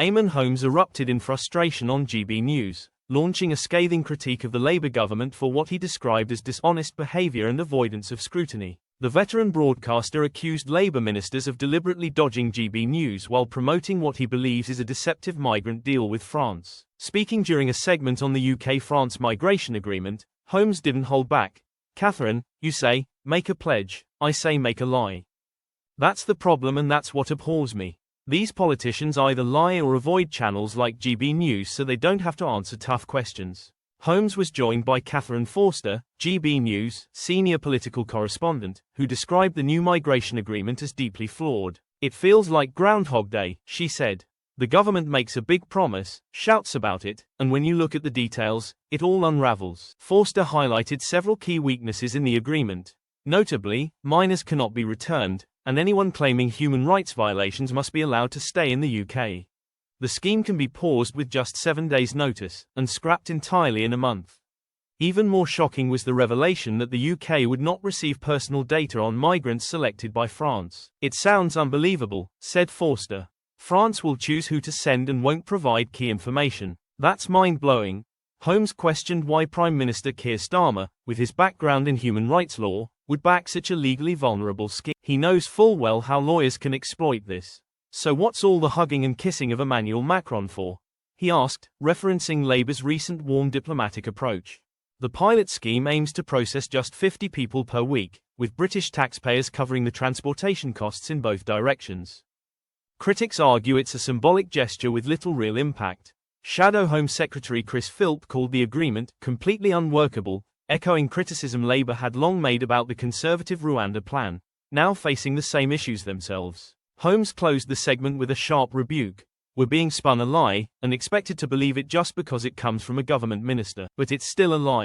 Eamonn Holmes erupted in frustration on GB News, launching a scathing critique of the Labour government for what he described as dishonest behaviour and avoidance of scrutiny. The veteran broadcaster accused Labour ministers of deliberately dodging GB News while promoting what he believes is a deceptive migrant deal with France. Speaking during a segment on the UK-France migration agreement, Holmes didn't hold back. "Katherine, you say, make a pledge, I say make a lie. That's the problem and that's what abhors me. These politicians either lie or avoid channels like GB News so they don't have to answer tough questions." Holmes was joined by Katherine Forster, GB News senior political correspondent, who described the new migration agreement as deeply flawed. "It feels like Groundhog Day," she said. "The government makes a big promise, shouts about it, and when you look at the details, it all unravels." Forster highlighted several key weaknesses in the agreement. Notably, minors cannot be returned, and anyone claiming human rights violations must be allowed to stay in the UK. The scheme can be paused with just 7 days' notice, and scrapped entirely in a month. Even more shocking was the revelation that the UK would not receive personal data on migrants selected by France. "It sounds unbelievable," said Forster. "France will choose who to send and won't provide key information. That's mind-blowing." Holmes questioned why Prime Minister Keir Starmer, with his background in human rights law, would back such a legally vulnerable scheme. He knows full well how lawyers can exploit this. "So what's all the hugging and kissing of Emmanuel Macron for?" he asked, referencing Labour's recent warm diplomatic approach. The pilot scheme aims to process just 50 people per week, with British taxpayers covering the transportation costs in both directions. Critics argue it's a symbolic gesture with little real impact. Shadow Home Secretary Chris Philp called the agreement completely unworkable, echoing criticism Labour had long made about the Conservative Rwanda plan, now facing the same issues themselves. Holmes closed the segment with a sharp rebuke. "We're being spun a lie, and expected to believe it just because it comes from a government minister. But it's still a lie.